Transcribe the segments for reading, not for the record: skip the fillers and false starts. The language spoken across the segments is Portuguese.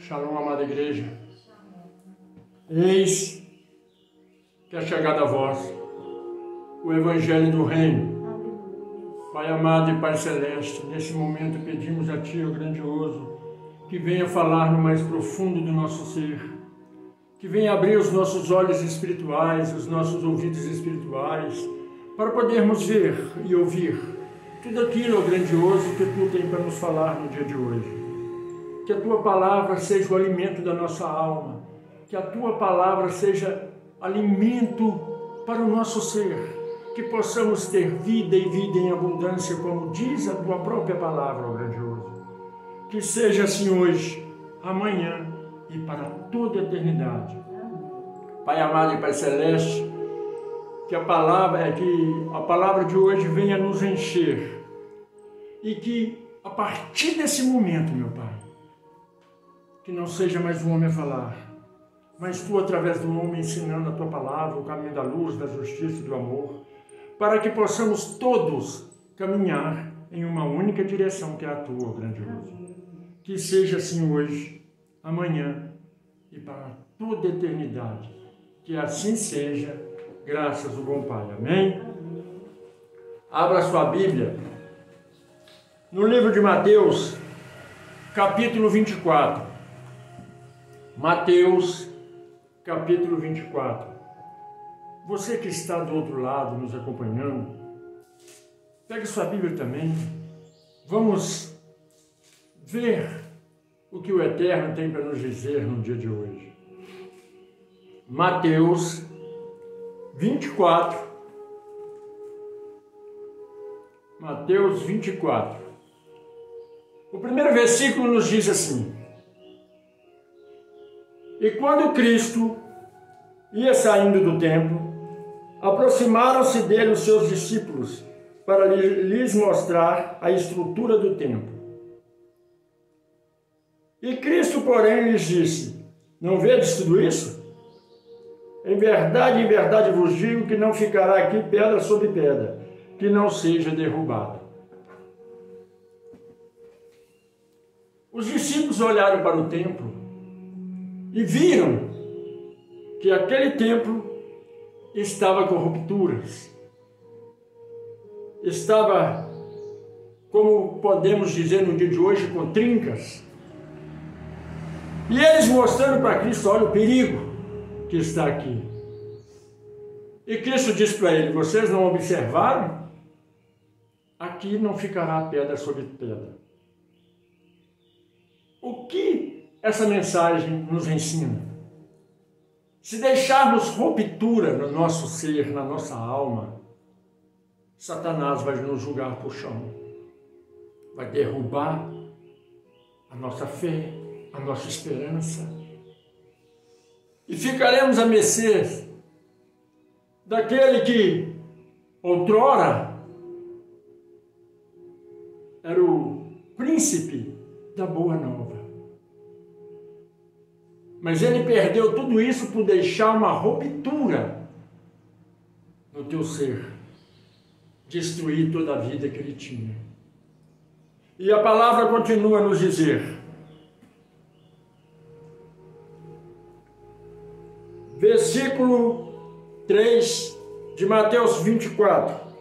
Shalom, amada igreja. Eis que é chegado a vós o Evangelho do Reino. Pai amado e Pai celeste, nesse momento pedimos a Ti, ó grandioso, que venha falar no mais profundo do nosso ser, que venha abrir os nossos olhos espirituais, os nossos ouvidos espirituais, para podermos ver e ouvir tudo aquilo, ó grandioso, que Tu tem para nos falar no dia de hoje. Que a Tua palavra seja o alimento da nossa alma, que a Tua palavra seja alimento para o nosso ser, que possamos ter vida e vida em abundância, como diz a Tua própria palavra, ó grandioso. Que seja assim hoje, amanhã e para toda a eternidade. Pai amado e Pai celeste, que a palavra de hoje venha nos encher e que a partir desse momento, meu Pai, que não seja mais o homem a falar, mas Tu, através do homem, ensinando a Tua palavra, o caminho da luz, da justiça e do amor, para que possamos todos caminhar em uma única direção, que é a Tua, grandioso. Que seja assim hoje, amanhã e para toda a eternidade. Que assim seja, graças ao bom Pai. Amém? Abra sua Bíblia no livro de Mateus, capítulo 24. Mateus, capítulo 24. Você que está do outro lado nos acompanhando, pegue sua Bíblia também. Vamos ver o que o Eterno tem para nos dizer no dia de hoje. Mateus 24. Mateus 24. O primeiro versículo nos diz assim: E quando Cristo ia saindo do templo, aproximaram-se dele os seus discípulos para lhes mostrar a estrutura do templo. E Cristo, porém, lhes disse: Não vedes tudo isso? Em verdade vos digo que não ficará aqui pedra sobre pedra, que não seja derrubada. Os discípulos olharam para o templo e viram que aquele templo estava com rupturas, estava, como podemos dizer no dia de hoje, com trincas. E eles mostrando para Cristo: olha o perigo que está aqui. E Cristo disse para ele: vocês não observaram? Aqui não ficará pedra sobre pedra. O que essa mensagem nos ensina? Se deixarmos ruptura no nosso ser, na nossa alma, Satanás vai nos jogar para o chão, vai derrubar a nossa fé, a nossa esperança, e ficaremos à mercê daquele que outrora era o príncipe da boa nova. Mas ele perdeu tudo isso por deixar uma ruptura no teu ser, destruir toda a vida que ele tinha. E a palavra continua a nos dizer, versículo 3 de Mateus 24.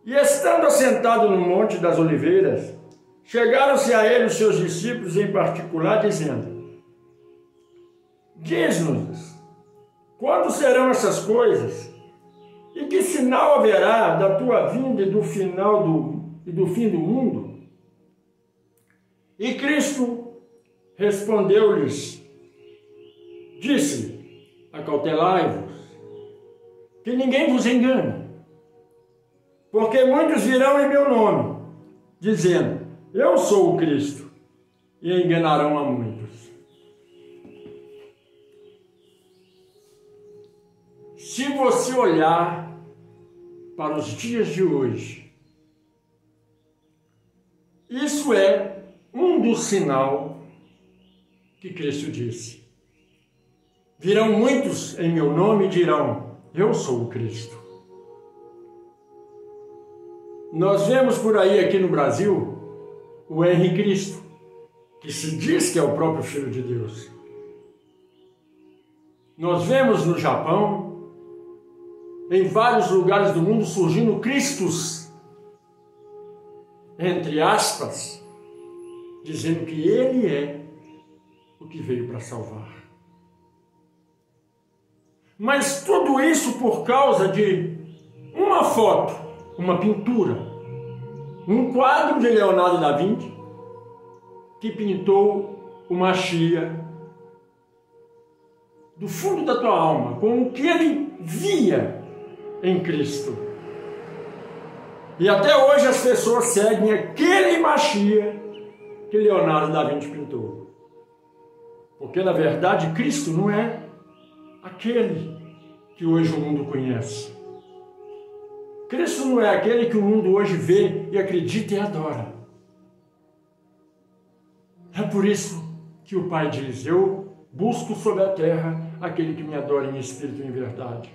E estando assentado no Monte das Oliveiras, chegaram-se a ele os seus discípulos em particular, dizendo: Diz-nos, quando serão essas coisas? E que sinal haverá da tua vinda e do fim do mundo? E Cristo respondeu-lhes, disse: acautelai-vos, que ninguém vos engane, porque muitos virão em meu nome, dizendo: eu sou o Cristo, e enganarão a muitos. Se você olhar para os dias de hoje, isso é um dos sinais que Cristo disse. Virão muitos em meu nome e dirão: eu sou o Cristo. Nós vemos por aí aqui no Brasil o Henrique Cristo, que se diz que é o próprio Filho de Deus. Nós vemos no Japão, em vários lugares do mundo, surgindo cristos, entre aspas, dizendo que ele é o que veio para salvar. Mas tudo isso por causa de uma foto, uma pintura, um quadro de Leonardo da Vinci, que pintou o Mashiach do fundo da tua alma, com o que ele via em Cristo. E até hoje as pessoas seguem aquele Mashiach que Leonardo da Vinci pintou. Porque, na verdade, Cristo não é aquele que hoje o mundo conhece. Cristo não é aquele que o mundo hoje vê e acredita e adora. É por isso que o Pai diz: eu busco sobre a terra aquele que me adora em espírito e em verdade.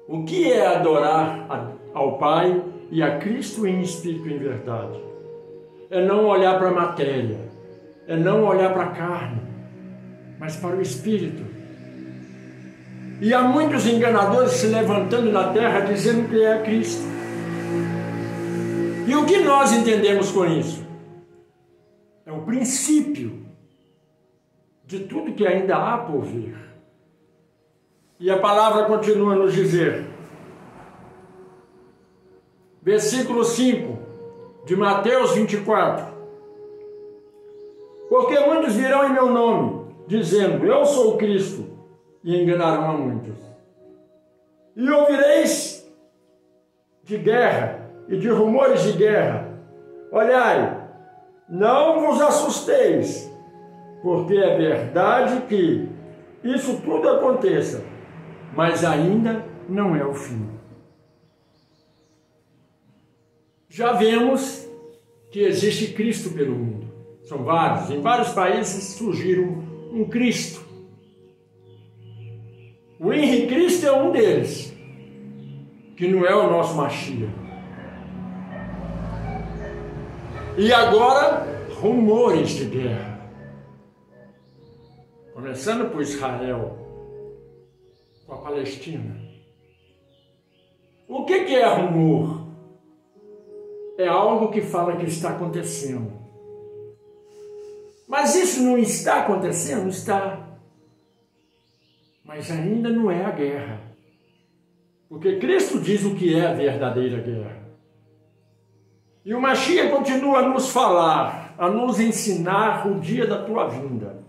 O que é adorar ao Pai e a Cristo em espírito e em verdade? É não olhar para a matéria, é não olhar para a carne, mas para o espírito. E há muitos enganadores se levantando na terra dizendo que é Cristo. E o que nós entendemos com isso? É o princípio de tudo que ainda há por vir. E a palavra continua a nos dizer, versículo 5 de Mateus 24: porque muitos virão em meu nome, dizendo, eu sou o Cristo, e enganarão a muitos. E ouvireis de guerra e de rumores de guerra. Olhai, não vos assusteis, porque é verdade que isso tudo aconteça, mas ainda não é o fim. Já vemos que existe Cristo pelo mundo. São vários. Em vários países surgiram um Cristo. O Henrique Cristo é um deles, que não é o nosso Mashiach. E agora, rumores de guerra. Começando por Israel, com a Palestina. O que é rumor? É algo que fala que está acontecendo. Mas isso não está acontecendo? Está. Mas ainda não é a guerra. Porque Cristo diz o que é a verdadeira guerra. E o Mashiach continua a nos falar, a nos ensinar o dia da tua vinda.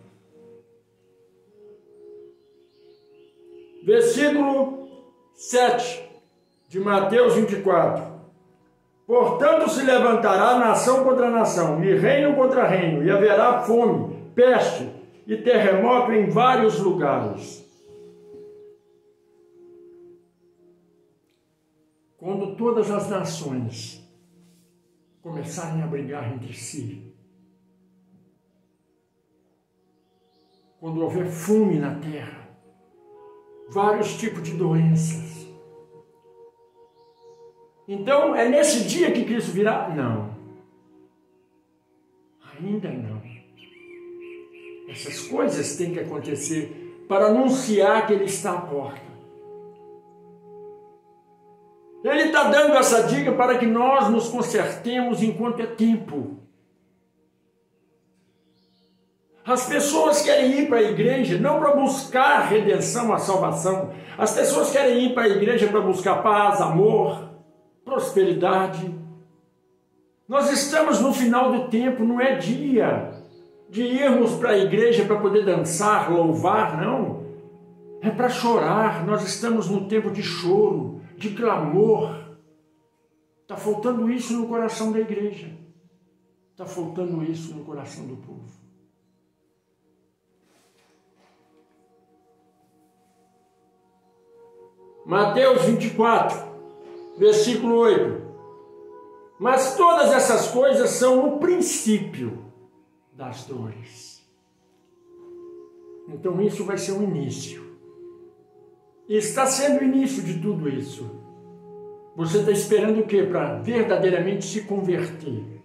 Versículo 7 de Mateus 24. Portanto se levantará nação contra nação, e reino contra reino, e haverá fome, peste e terremoto em vários lugares. Quando todas as nações começarem a brigar entre si, quando houver fome na terra, vários tipos de doenças, então é nesse dia que Cristo virá? Não. Ainda não. Essas coisas têm que acontecer para anunciar que Ele está à porta. Ele está dando essa dica para que nós nos consertemos enquanto é tempo. As pessoas querem ir para a igreja não para buscar a redenção, a salvação. As pessoas querem ir para a igreja para buscar paz, amor, prosperidade. Nós estamos no final do tempo, não é dia de irmos para a igreja para poder dançar, louvar, não. É para chorar. Nós estamos no tempo de choro, de clamor. Está faltando isso no coração da igreja. Está faltando isso no coração do povo. Mateus 24, versículo 8. Mas todas essas coisas são o princípio das dores. Então isso vai ser o início. E está sendo o início de tudo isso. Você está esperando o quê? Para verdadeiramente se converter.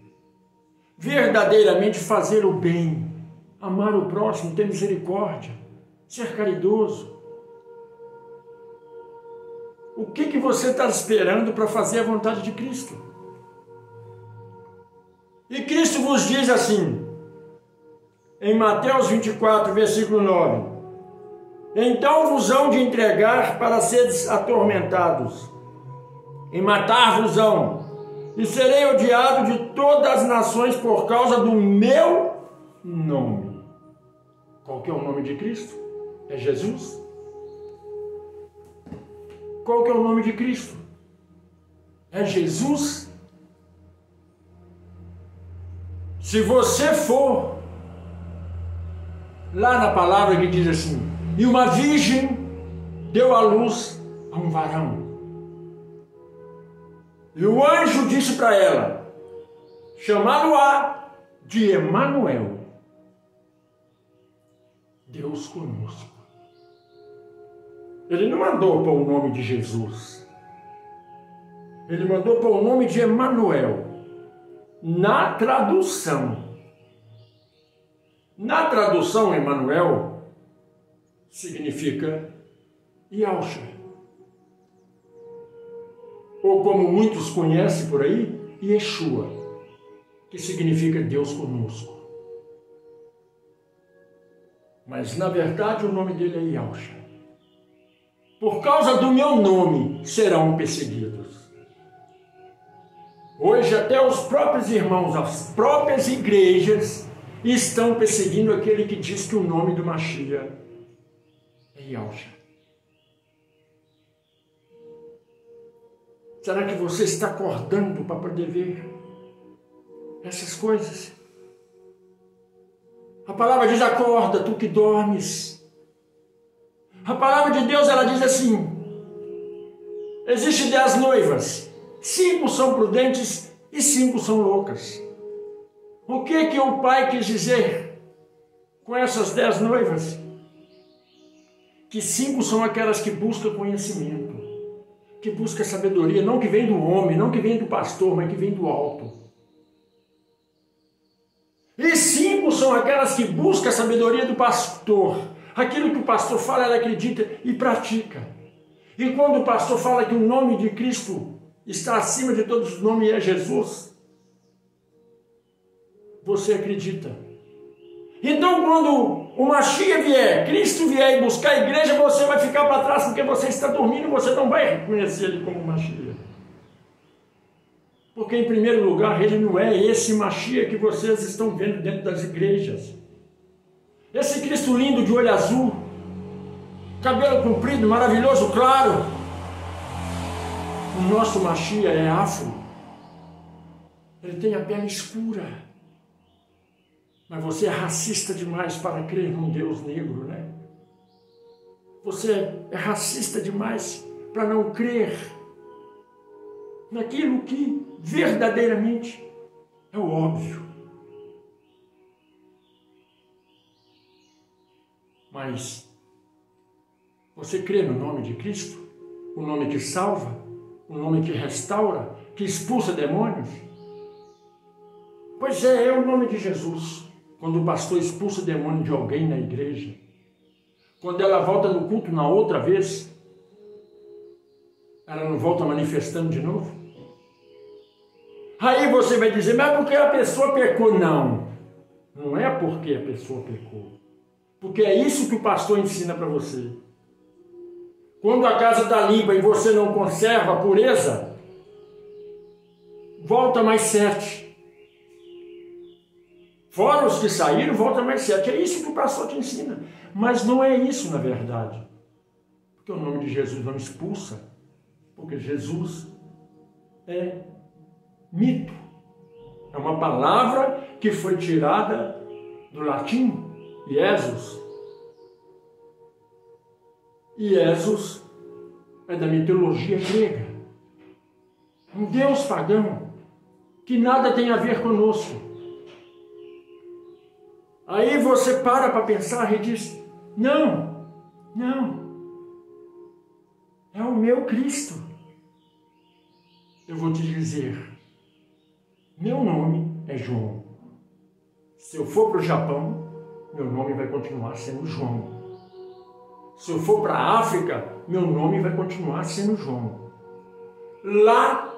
verdadeiramente fazer o bem, amar o próximo, ter misericórdia, ser caridoso. O que você está esperando para fazer a vontade de Cristo? E Cristo vos diz assim, em Mateus 24, versículo 9: então vos hão de entregar para seres atormentados, e matar-vos-ão, e serei odiado de todas as nações por causa do meu nome. Qual que é o nome de Cristo? É Jesus? Qual que é o nome de Cristo? É Jesus? Se você for lá na palavra que diz assim, e uma virgem deu à luz a um varão. E o anjo disse para ela, chamá-lo-á de Emanuel, Deus conosco. Ele não mandou para o nome de Jesus. Ele mandou para o nome de Emanuel. Na tradução, Emanuel significa Yahshua. Ou como muitos conhecem por aí, Yeshua, que significa Deus conosco. Mas na verdade o nome dele é Yahshua. Por causa do meu nome serão perseguidos. Hoje até os próprios irmãos, as próprias igrejas estão perseguindo aquele que diz que o nome do Mashiach é Yahshua. Será que você está acordando para poder ver essas coisas? A palavra diz, acorda, tu que dormes. A palavra de Deus, ela diz assim, existem 10 noivas, 5 são prudentes e 5 são loucas. O que o pai quis dizer com essas 10 noivas? Que 5 são aquelas que buscam conhecimento, que buscam sabedoria, não que vem do homem, não que vem do pastor, mas que vem do alto. E 5 são aquelas que buscam a sabedoria do pastor. Aquilo que o pastor fala, ela acredita e pratica. E quando o pastor fala que o nome de Cristo está acima de todos os nomes e é Jesus, você acredita. Então quando o Mashiach vier, Cristo vier e buscar a igreja, você vai ficar para trás porque você está dormindo e você não vai reconhecer ele como Mashiach. Porque em primeiro lugar, ele não é esse Mashiach que vocês estão vendo dentro das igrejas. Esse Cristo lindo de olho azul, cabelo comprido, maravilhoso, claro. O nosso Mashiach é afro. Ele tem a pele escura. Mas você é racista demais para crer num Deus negro, né? Você é racista demais para não crer naquilo que verdadeiramente é o óbvio. Mas você crê no nome de Cristo? O nome que salva? O nome que restaura? Que expulsa demônios? Pois é o nome de Jesus. Quando o pastor expulsa o demônio de alguém na igreja, quando ela volta no culto na outra vez, ela não volta manifestando de novo? Aí você vai dizer, mas porque a pessoa pecou? Não, não é porque a pessoa pecou. Porque é isso que o pastor ensina para você. Quando a casa está limpa e você não conserva a pureza, volta mais 7. Fora os que saíram, volta mais 7. É isso que o pastor te ensina. Mas não é isso na verdade. Porque o nome de Jesus não expulsa. Porque Jesus é mito. É uma palavra que foi tirada do latim. Jesus. Jesus é da mitologia grega. Um deus pagão que nada tem a ver conosco. Aí você para pensar e diz, não, é o meu Cristo. Eu vou te dizer, meu nome é João. Se eu for para o Japão, meu nome vai continuar sendo João. Se eu for para a África, meu nome vai continuar sendo João. Lá,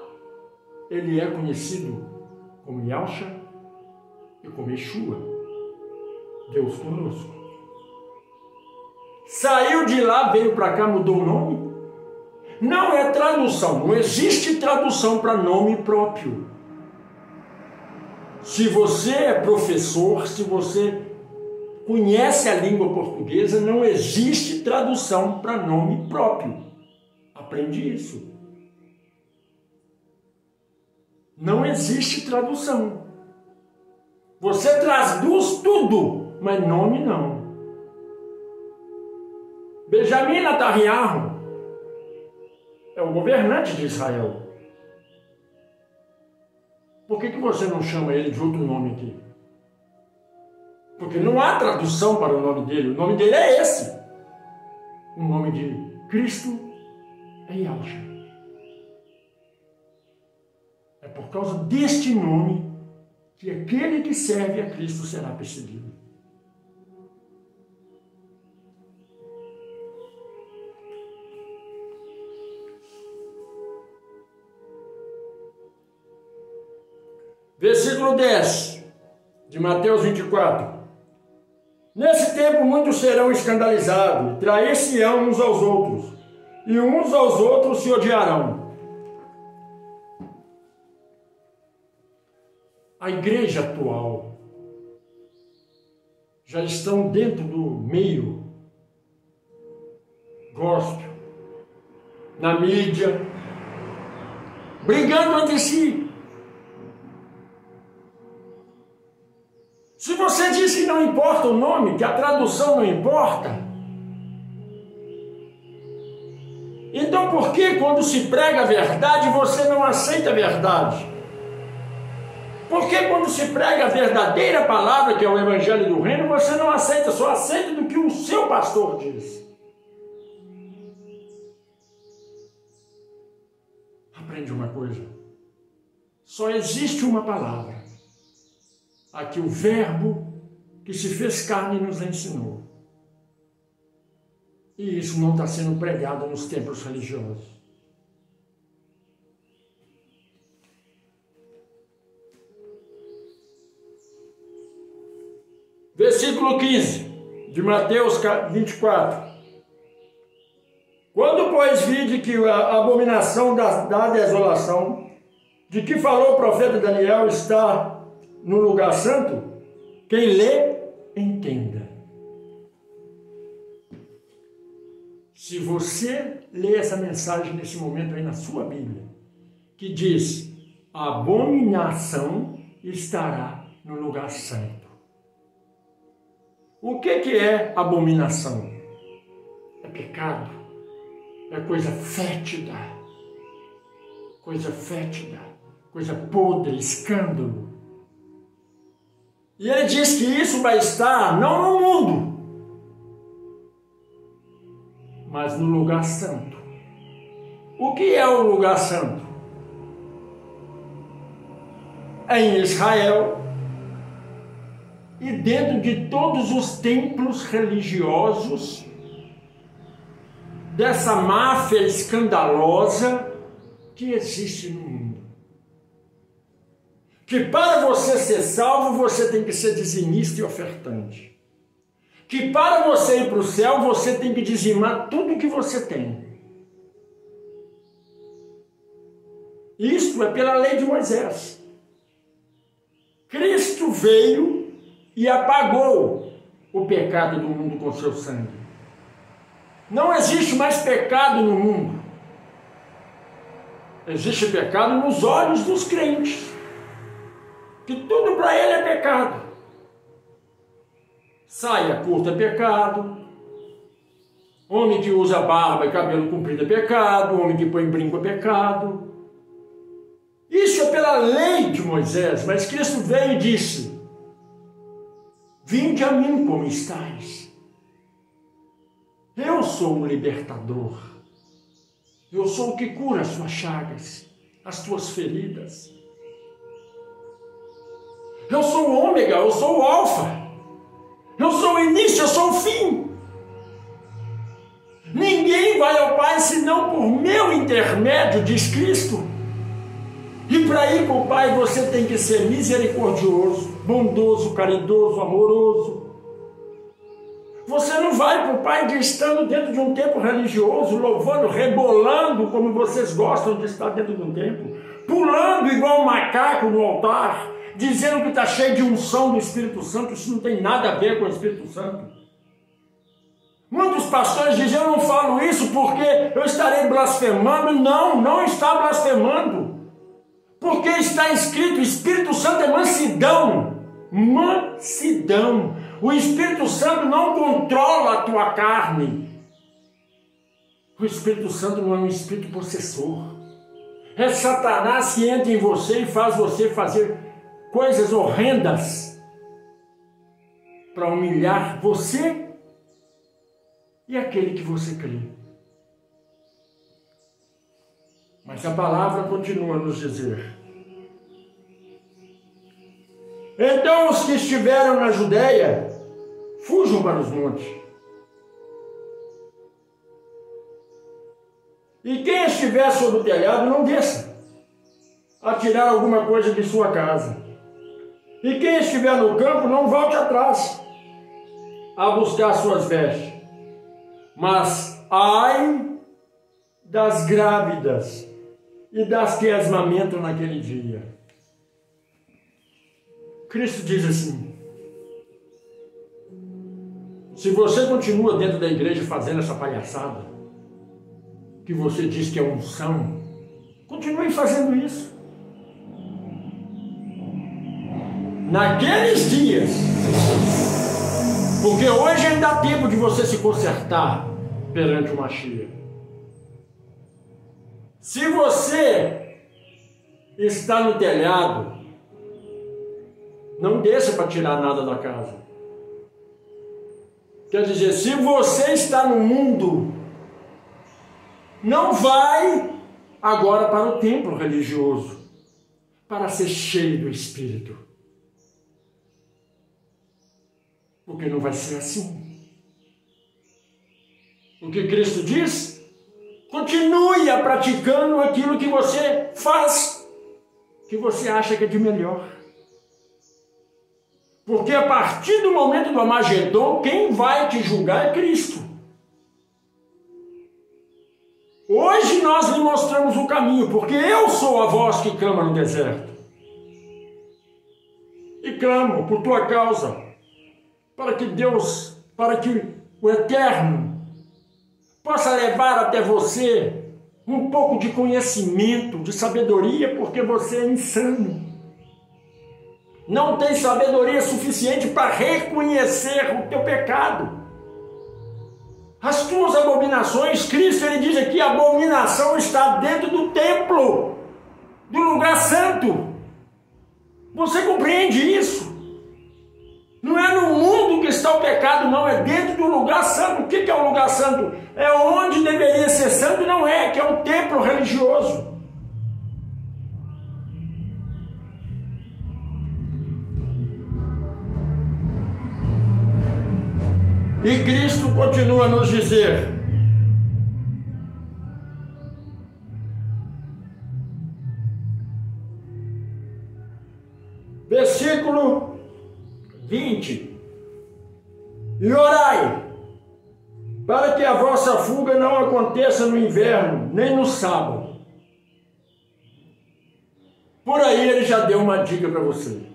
ele é conhecido como Yahshua e como Yeshua, Deus conosco. Saiu de lá, veio para cá, mudou o nome? Não é tradução, não existe tradução para nome próprio. Se você é professor, se você conhece a língua portuguesa, não existe tradução para nome próprio. Aprende isso. Não existe tradução. Você traduz tudo, mas nome não. Benjamin Netanyahu é o governante de Israel. Por que você não chama ele de outro nome aqui? Porque não há tradução para o nome dele. O nome dele é esse. O nome de Cristo é Yahshua. É por causa deste nome que aquele que serve a Cristo será perseguido. Versículo 10 de Mateus 24. Nesse tempo muitos serão escandalizados, trair-se-ão uns aos outros, e uns aos outros se odiarão. A igreja atual já estão dentro do meio gospel, na mídia, brigando entre si. Se você diz que não importa o nome, que a tradução não importa, então por que quando se prega a verdade você não aceita a verdade? Por que quando se prega a verdadeira palavra, que é o Evangelho do Reino, você não aceita, só aceita do que o seu pastor diz? Aprende uma coisa, só existe uma palavra. Aqui o verbo que se fez carne nos ensinou. E isso não está sendo pregado nos templos religiosos. Versículo 15 de Mateus 24. Quando, pois, vide que a abominação da desolação, de que falou o profeta Daniel, está no lugar santo, quem lê, entenda. Se você lê essa mensagem nesse momento aí na sua Bíblia, que diz, a abominação estará no lugar santo. O que é abominação? É pecado, é coisa fétida, coisa podre, escândalo. E ele diz que isso vai estar não no mundo, mas no lugar santo. O que é o lugar santo? É em Israel e dentro de todos os templos religiosos dessa máfia escandalosa que existe no mundo. Que para você ser salvo, você tem que ser dizimista e ofertante. Que para você ir para o céu, você tem que dizimar tudo que você tem. Isto é pela lei de Moisés. Cristo veio e apagou o pecado do mundo com seu sangue. Não existe mais pecado no mundo. Existe pecado nos olhos dos crentes. Que tudo para ele é pecado. Saia curta é pecado. Homem que usa barba e cabelo comprido é pecado. Homem que põe brinco é pecado. Isso é pela lei de Moisés, mas Cristo veio e disse, vinde a mim como estáis. Eu sou o libertador. Eu sou o que cura as suas chagas, as tuas feridas. Eu sou o ômega, eu sou o alfa. Eu sou o início, eu sou o fim. Ninguém vai ao Pai senão por meu intermédio, diz Cristo. E para ir para o Pai você tem que ser misericordioso, bondoso, caridoso, amoroso. Você não vai para o Pai estando dentro de um templo religioso, louvando, rebolando, como vocês gostam de estar dentro de um templo, pulando igual um macaco no altar, dizendo que está cheio de unção do Espírito Santo. Isso não tem nada a ver com o Espírito Santo. Muitos pastores dizem: eu não falo isso porque eu estarei blasfemando. Não, não está blasfemando. Porque está escrito: o Espírito Santo é mansidão. Mansidão. O Espírito Santo não controla a tua carne. O Espírito Santo não é um espírito possessor. É Satanás que entra em você e faz você fazer coisas horrendas para humilhar você e aquele que você crê. Mas a palavra continua a nos dizer: então os que estiveram na Judéia, fujam para os montes. E quem estiver sobre o telhado, não desça a tirar alguma coisa de sua casa. E quem estiver no campo, não volte atrás a buscar suas vestes. Mas ai das grávidas e das que amamentam naquele dia. Cristo diz assim: se você continua dentro da igreja fazendo essa palhaçada, que você diz que é unção, continue fazendo isso. Naqueles dias, porque hoje ainda dá tempo de você se consertar perante o Mashiach. Se você está no telhado, não desça para tirar nada da casa. Quer dizer, se você está no mundo, não vai agora para o templo religioso para ser cheio do Espírito. Porque não vai ser assim. O que Cristo diz? Continue a praticando aquilo que você faz, que você acha que é de melhor. Porque a partir do momento do Amagedon, quem vai te julgar é Cristo. Hoje nós lhe mostramos o caminho, porque eu sou a voz que clama no deserto. E clamo por tua causa, para que Deus, para que o Eterno possa levar até você um pouco de conhecimento, de sabedoria, porque você é insano. Não tem sabedoria suficiente para reconhecer o teu pecado. As tuas abominações, Cristo ele diz aqui, a abominação está dentro do templo, do lugar santo. Você compreende isso? Não é no mundo que está o pecado, não, é dentro do lugar santo. O que é o lugar santo? É onde deveria ser santo, não é, que é um templo religioso. E Cristo continua a nos dizer: versículo 20: e orai, para que a vossa fuga não aconteça no inverno, nem no sábado. Por aí ele já deu uma dica para você.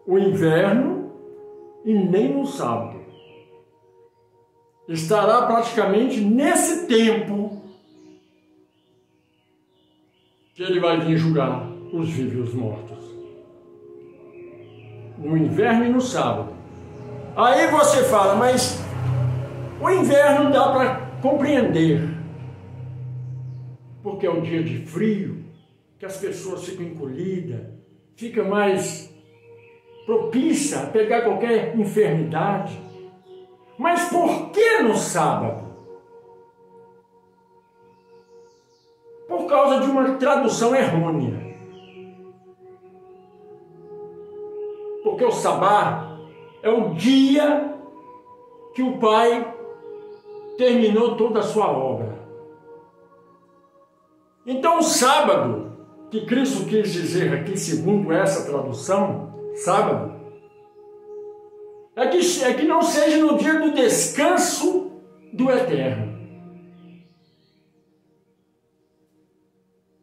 O inverno e nem no sábado. Estará praticamente nesse tempo que ele vai vir julgar os vivos e os mortos. No inverno e no sábado. Aí você fala, mas o inverno dá para compreender. Porque é um dia de frio, que as pessoas ficam encolhidas, fica mais propícia a pegar qualquer enfermidade. Mas por que no sábado? Por causa de uma tradução errônea. Porque o sabá é o dia que o Pai terminou toda a sua obra. Então o sábado, que Cristo quis dizer aqui, segundo essa tradução, sábado, é que não seja no dia do descanso do Eterno.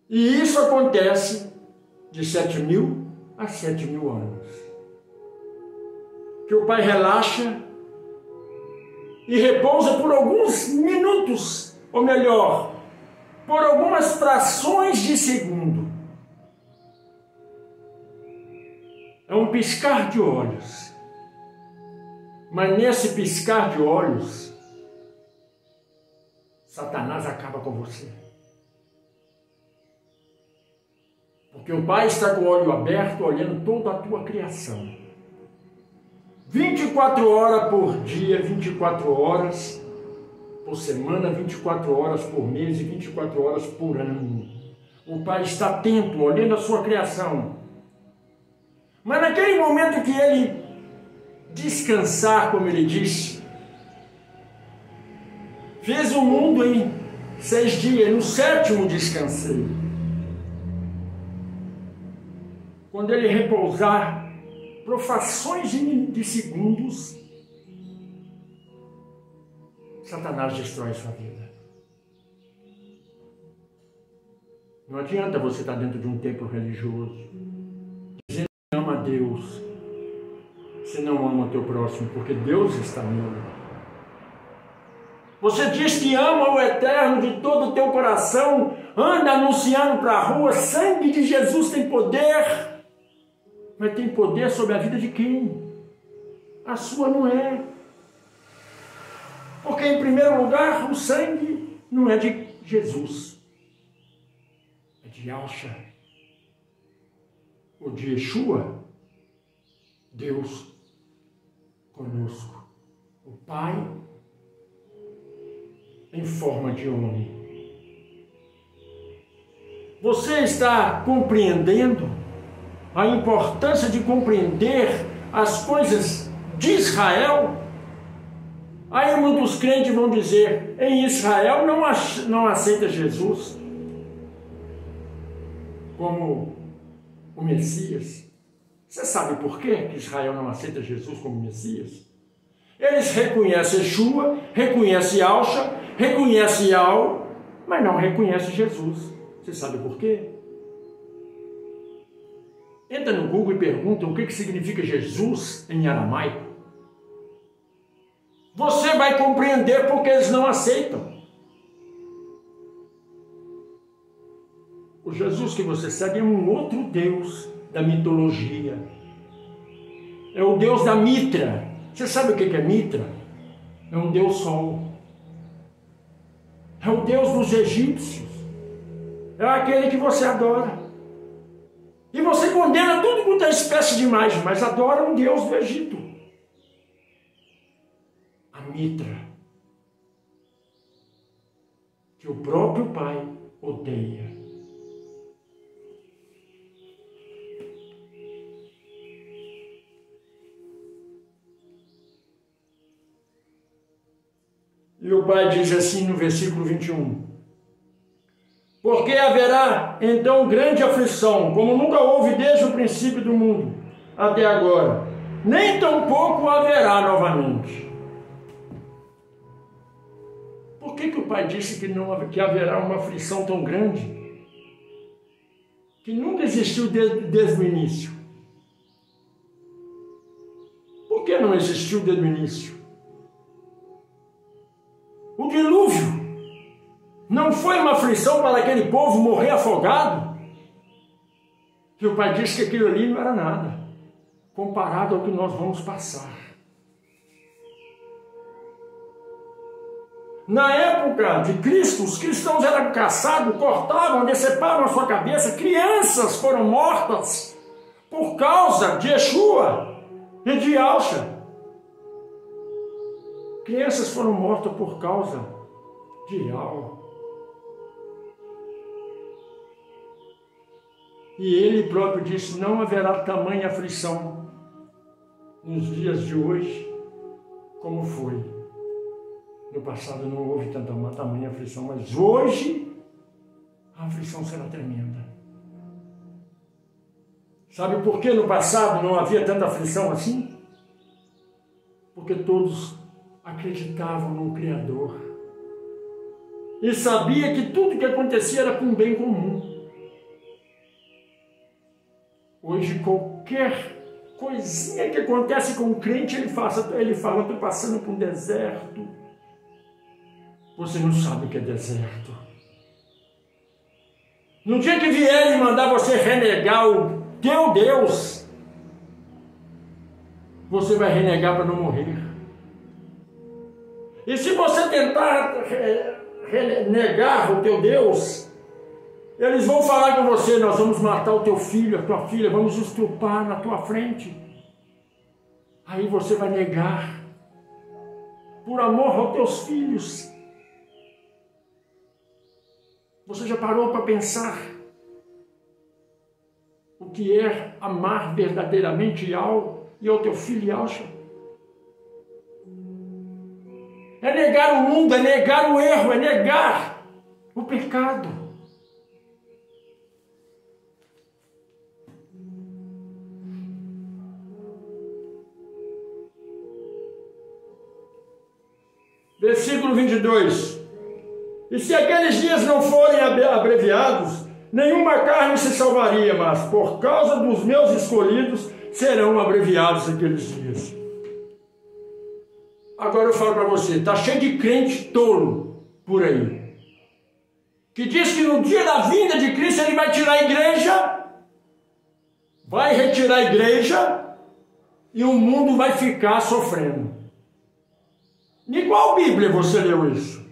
E isso acontece de 7.000 a 7.000 anos. Que o Pai relaxa e repousa por alguns minutos, ou melhor, por algumas frações de segundo. É um piscar de olhos. Mas nesse piscar de olhos, Satanás acaba com você. Porque o Pai está com o olho aberto, olhando toda a tua criação. 24 horas por dia, 24 horas por semana, 24 horas por mês e 24 horas por ano. O Pai está atento, olhando a sua criação. Mas naquele momento que Ele descansar, como Ele disse, fez o mundo em 6 dias, no 7º descansei. Quando Ele repousar por frações de segundos, Satanás destrói sua vida. Não adianta você estar dentro de um templo religioso, dizendo que ama a Deus, você não ama o teu próximo, porque Deus está nele. Você diz que ama o Eterno de todo o teu coração, anda anunciando para a rua, sangue de Jesus tem poder. Mas tem poder sobre a vida de quem? A sua não é. Porque, em primeiro lugar, o sangue não é de Jesus. É de Yahshua. Ou de Yeshua. Deus conosco. O Pai em forma de homem. Você está compreendendo a importância de compreender as coisas de Israel? Aí muitos crentes vão dizer, em Israel não aceita Jesus como o Messias. Você sabe por quê que Israel não aceita Jesus como Messias? Eles reconhecem Yeshua, reconhecem Yahshua, reconhecem Yahweh, mas não reconhecem Jesus. Você sabe por quê? Entra no Google e pergunta o que significa Jesus em aramaico. Você vai compreender porque eles não aceitam. O Jesus que você segue é um outro Deus da mitologia. É o Deus da Mitra. Você sabe o que é Mitra? É um Deus Sol. É o Deus dos egípcios. É aquele que você adora. E você condena tudo quanto é espécie de imagem, mas adora um Deus do Egito. A Mitra. Que o próprio Pai odeia. E o Pai diz assim no versículo 21. Porque haverá então grande aflição, como nunca houve desde o princípio do mundo até agora, nem tampouco haverá novamente. Por que o Pai disse que haverá uma aflição tão grande, que nunca existiu desde o início? Por que não existiu desde o início? O dilúvio não foi uma aflição para aquele povo morrer afogado? E o Pai disse que aquilo ali não era nada, comparado ao que nós vamos passar. Na época de Cristo, os cristãos eram caçados, cortavam, decepavam a sua cabeça. Crianças foram mortas por causa de Yeshua e de Yahshua. Crianças foram mortas por causa de Yahweh. E ele próprio disse, não haverá tamanha aflição nos dias de hoje como foi. No passado não houve tamanha aflição, mas hoje a aflição será tremenda. Sabe por que no passado não havia tanta aflição assim? Porque todos acreditavam no Criador. E sabia que tudo que acontecia era com o bem comum. Hoje, qualquer coisinha que acontece com o crente, ele fala, estou passando por um deserto. Você não sabe o que é deserto. No dia que vier e mandar você renegar o teu Deus, você vai renegar para não morrer. E se você tentar negar o teu Deus, eles vão falar com você, nós vamos matar o teu filho, a tua filha, vamos estuprar na tua frente. Aí você vai negar, por amor aos teus filhos. Você já parou para pensar o que é amar verdadeiramente ao teu filho e ao? É negar o mundo, é negar o erro, é negar o pecado. Versículo 22. E se aqueles dias não forem abreviados, nenhuma carne se salvaria, mas por causa dos meus escolhidos serão abreviados aqueles dias. Agora eu falo para você, está cheio de crente tolo por aí, que diz que no dia da vinda de Cristo ele vai tirar a igreja, vai retirar a igreja e o mundo vai ficar sofrendo. Em qual Bíblia você leu isso?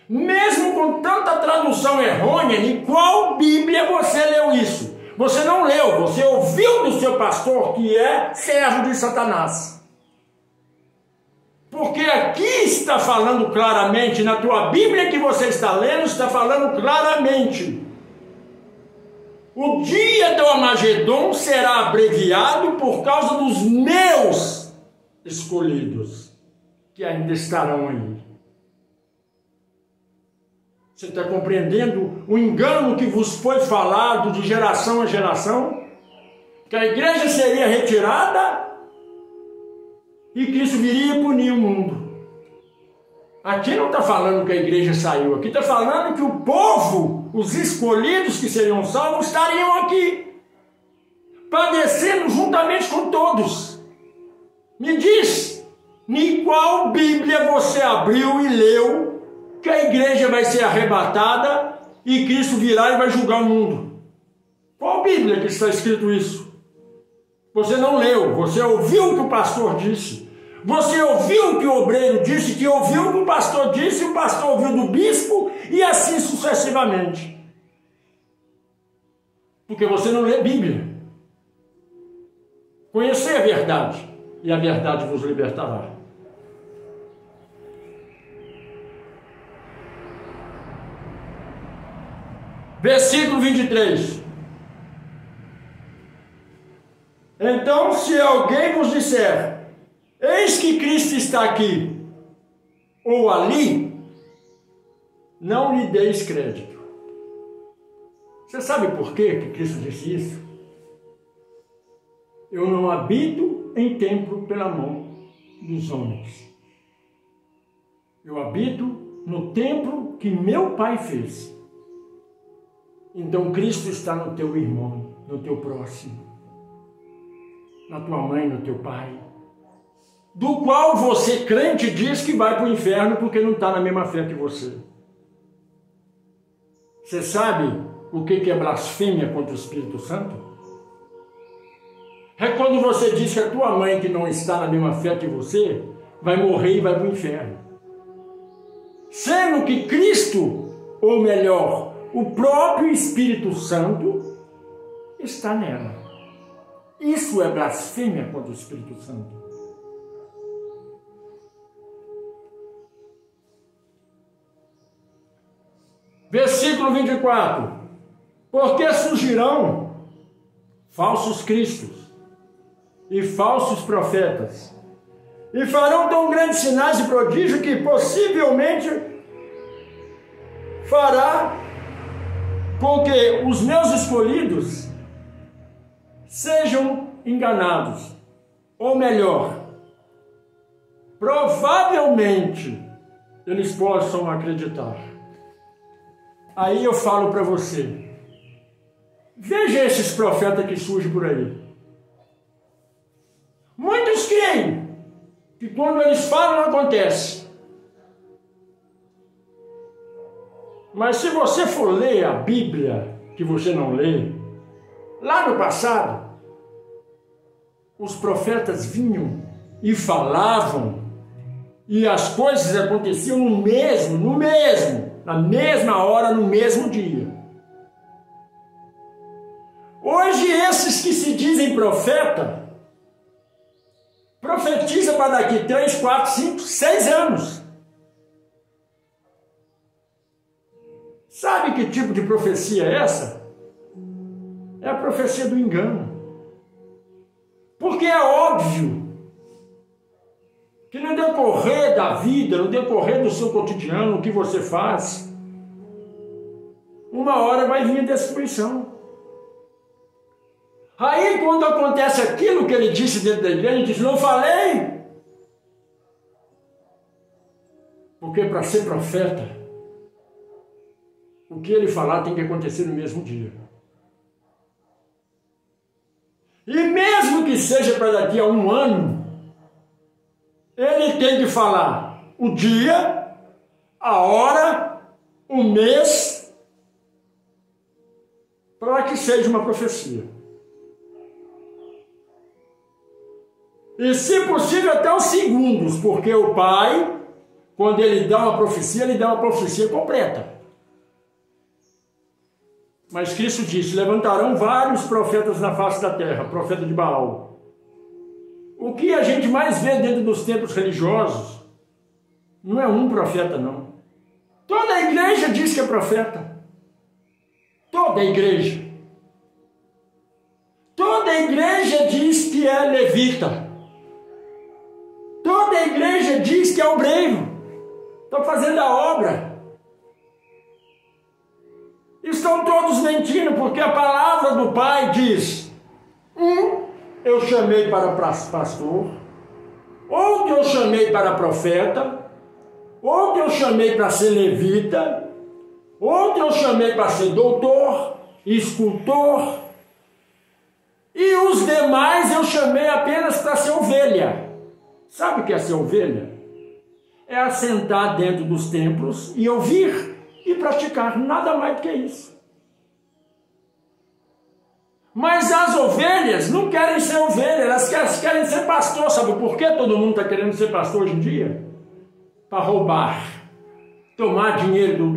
Mesmo com tanta tradução errônea, em qual Bíblia você leu isso? Você não leu, você ouviu do seu pastor que é servo de Satanás. Porque aqui está falando claramente, na tua Bíblia que você está lendo, está falando claramente. O dia do Armagedon será abreviado por causa dos meus escolhidos, que ainda estarão aí. Você está compreendendo o engano que vos foi falado de geração a geração? Que a igreja seria retirada e Cristo viria punir o mundo. Aqui não está falando que a igreja saiu, aqui está falando que o povo, os escolhidos que seriam salvos, estariam aqui, padecendo juntamente com todos. Me diz, em qual Bíblia você abriu e leu que a igreja vai ser arrebatada e Cristo virá e vai julgar o mundo? Qual Bíblia que está escrito isso? Você não leu, você ouviu o que o pastor disse, você ouviu o que o obreiro disse, que ouviu o que o pastor disse, o pastor ouviu do bispo e assim sucessivamente. Porque você não lê Bíblia. Conhecer a verdade e a verdade vos libertará. Versículo 23. Então, se alguém vos disser, eis que Cristo está aqui, ou ali, não lhe deis crédito. Você sabe por quê que Cristo disse isso? Eu não habito em templo pela mão dos homens. Eu habito no templo que meu Pai fez. Então Cristo está no teu irmão, no teu próximo, na tua mãe, no teu pai, do qual você, crente, diz que vai para o inferno porque não está na mesma fé que você. Você sabe o que é blasfêmia contra o Espírito Santo? É quando você diz que a tua mãe, que não está na mesma fé que você, vai morrer e vai para o inferno. Sendo que Cristo, ou melhor, o próprio Espírito Santo, está nela. Isso é blasfêmia contra o Espírito Santo. Versículo 24. Porque surgirão falsos cristos e falsos profetas, e farão tão grandes sinais e prodígios que possivelmente fará com que os meus escolhidos sejam enganados. Ou melhor, provavelmente eles possam acreditar. Aí eu falo para você, veja esses profetas que surgem por aí. Muitos creem que quando eles falam não acontece. Mas se você for ler a Bíblia, que você não lê, lá no passado, os profetas vinham e falavam, e as coisas aconteciam na mesma hora, no mesmo dia. Hoje, esses que se dizem profeta, profetiza para daqui 3, 4, 5, 6 anos. Sabe que tipo de profecia é essa? É a profecia do engano. Porque é óbvio que no decorrer da vida, no decorrer do seu cotidiano, o que você faz, uma hora vai vir a destruição. Aí, quando acontece aquilo que ele disse dentro da igreja, ele diz, não falei. Porque para ser profeta, o que ele falar tem que acontecer no mesmo dia. E mesmo que seja para daqui a 1 ano, ele tem que falar o dia, a hora, o mês, para que seja uma profecia. E, se possível, até os segundos, porque o Pai, quando ele dá uma profecia, ele dá uma profecia completa. Mas Cristo disse, levantarão vários profetas na face da terra, profeta de Baal. O que a gente mais vê dentro dos templos religiosos não é um profeta, não. Toda a igreja diz que é profeta. Toda a igreja. Toda a igreja diz que é levita. Toda a igreja diz que é obreiro. Está fazendo a obra. Estão todos mentindo, porque a palavra do Pai diz, eu chamei para pastor, outro eu chamei para profeta, outro eu chamei para ser levita, outro eu chamei para ser doutor, escultor, e os demais eu chamei apenas para ser ovelha. Sabe o que é ser ovelha? É assentar dentro dos templos e ouvir e praticar, nada mais do que isso. Mas as ovelhas não querem ser ovelhas, elas querem ser pastor. Sabe por que todo mundo está querendo ser pastor hoje em dia? Para roubar, tomar dinheiro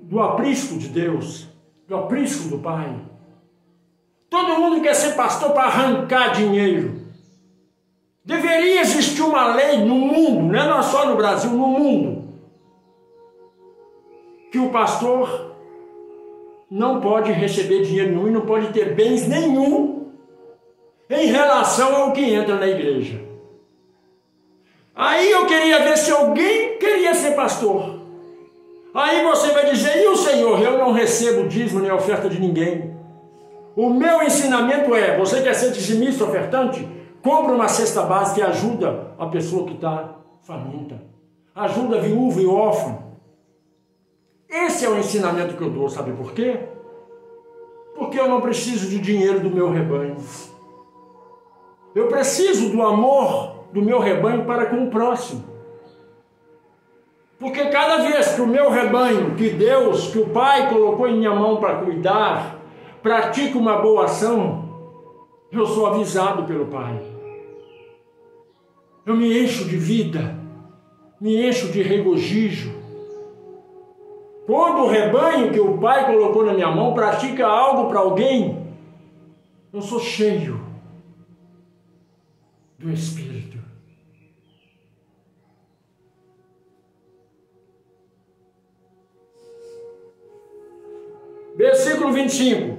do aprisco de Deus, do aprisco do Pai. Todo mundo quer ser pastor para arrancar dinheiro. Deveria existir uma lei no mundo, não é só no Brasil, no mundo, que o pastor não pode receber dinheiro nenhum e não pode ter bens nenhum em relação ao que entra na igreja. Aí eu queria ver se alguém queria ser pastor. Aí você vai dizer, e o Senhor? Eu não recebo dízimo nem oferta de ninguém. O meu ensinamento é, você quer ser dizimista, ofertante? Compra uma cesta básica e ajuda a pessoa que está faminta. Ajuda a viúva e órfão. Esse é o ensinamento que eu dou, sabe por quê? Porque eu não preciso de dinheiro do meu rebanho. Eu preciso do amor do meu rebanho para com o próximo. Porque cada vez que o meu rebanho, que Deus, que o Pai colocou em minha mão para cuidar, pratica uma boa ação, eu sou avisado pelo Pai. Eu me encho de vida, me encho de regozijo. Quando o rebanho que o Pai colocou na minha mão pratica algo para alguém, eu sou cheio do Espírito. Versículo 25.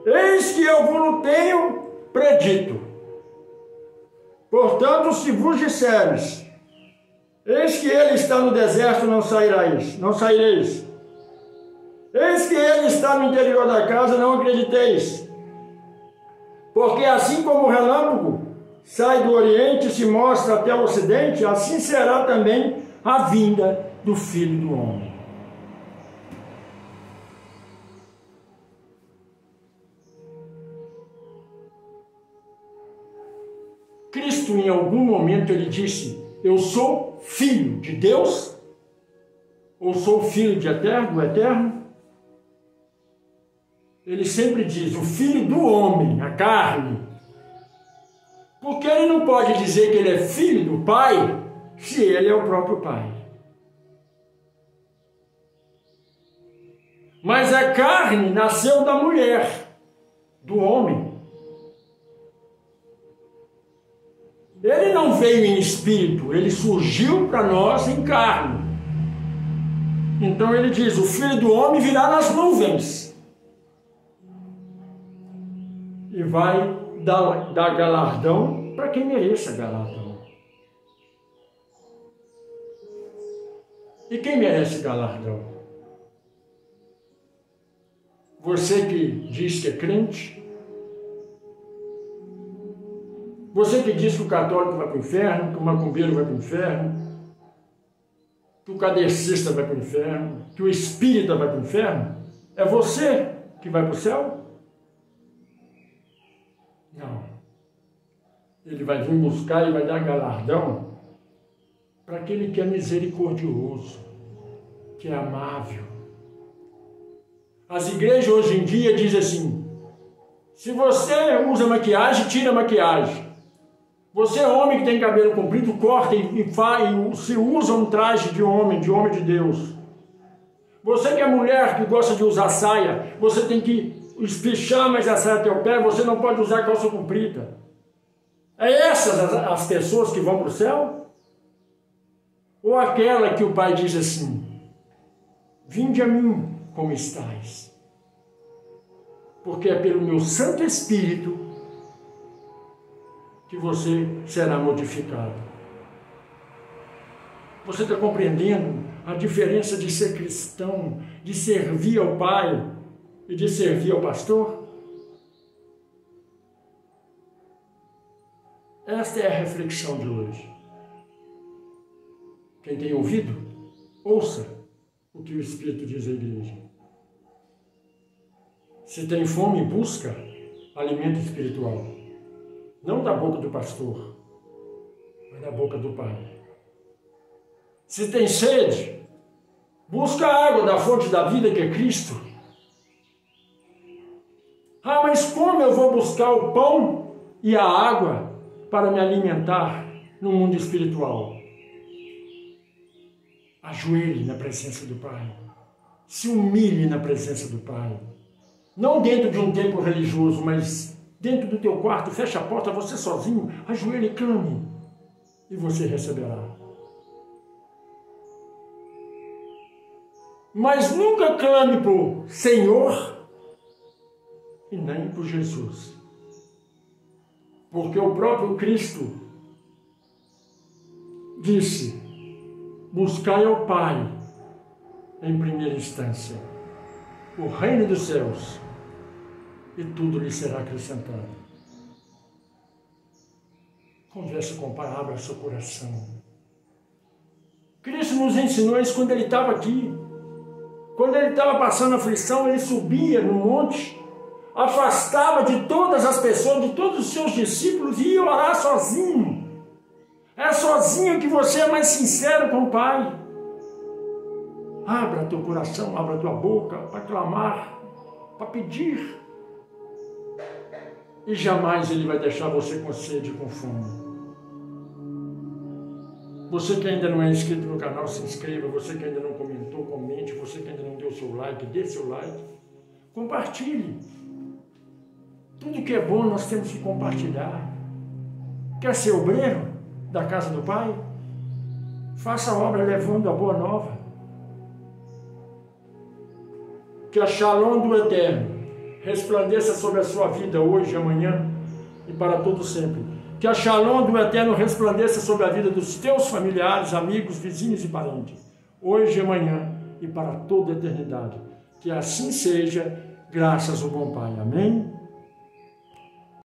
Eis que eu vos tenho predito. Portanto, se vos disseres, eis que ele está no deserto, não saireis. Eis que ele está no interior da casa, não acrediteis. Porque assim como o relâmpago sai do oriente e se mostra até o ocidente, assim será também a vinda do Filho do Homem. Cristo, em algum momento, ele disse: eu sou filho de Deus? Ou sou filho do Eterno? Ele sempre diz, o filho do homem, a carne. Porque ele não pode dizer que ele é filho do Pai, se ele é o próprio Pai. Mas a carne nasceu da mulher, do homem. Ele não veio em espírito, ele surgiu para nós em carne. Então ele diz, o Filho do Homem virá nas nuvens. E vai dar galardão para quem mereça galardão. E quem merece galardão? Você que diz que é crente? Você que diz que o católico vai para o inferno, que o macumbeiro vai para o inferno, que o kardecista vai para o inferno, que o espírita vai para o inferno? É você que vai para o céu? Não. Ele vai vir buscar e vai dar galardão para aquele que é misericordioso, que é amável. As igrejas hoje em dia dizem assim, se você usa maquiagem, tira a maquiagem. Você é homem que tem cabelo comprido, corta e se usa um traje de homem de Deus. Você que é mulher que gosta de usar saia, você tem que espichar mais a saia até o pé, você não pode usar calça comprida. É essas as pessoas que vão para o céu? Ou aquela que o Pai diz assim, vinde a mim como estáis, porque é pelo meu Santo Espírito que você será modificado. Você está compreendendo a diferença de ser cristão, de servir ao Pai e de servir ao pastor? Esta é a reflexão de hoje. Quem tem ouvido, ouça o que o Espírito diz à igreja. Se tem fome, busca alimento espiritual. Não da boca do pastor, mas da boca do Pai. Se tem sede, busca a água da fonte da vida que é Cristo. Ah, mas como eu vou buscar o pão e a água para me alimentar no mundo espiritual? Ajoelhe na presença do Pai. Se humilhe na presença do Pai. Não dentro de um templo religioso, mas dentro do teu quarto, fecha a porta, você sozinho, ajoelhe e clame, e você receberá. Mas nunca clame por Senhor e nem por Jesus. Porque o próprio Cristo disse, buscai ao Pai em primeira instância, o reino dos céus, e tudo lhe será acrescentado. Converse com o Pai, abra seu coração. Cristo nos ensinou isso quando ele estava aqui. Quando ele estava passando aflição, ele subia no monte, afastava de todas as pessoas, de todos os seus discípulos, e ia orar sozinho. É sozinho que você é mais sincero com o Pai. Abra teu coração, abra tua boca para clamar, para pedir. E jamais ele vai deixar você com sede e com fome. Você que ainda não é inscrito no canal, se inscreva. Você que ainda não comentou, comente. Você que ainda não deu seu like, dê seu like. Compartilhe. Tudo que é bom nós temos que compartilhar. Quer ser obreiro da casa do Pai? Faça a obra levando a boa nova. Que a Shalom do Eterno resplandeça sobre a sua vida hoje, amanhã e para todo sempre. Que a Shalom do Eterno resplandeça sobre a vida dos teus familiares, amigos, vizinhos e parentes, hoje, amanhã e para toda a eternidade. Que assim seja, graças ao bom Pai. Amém?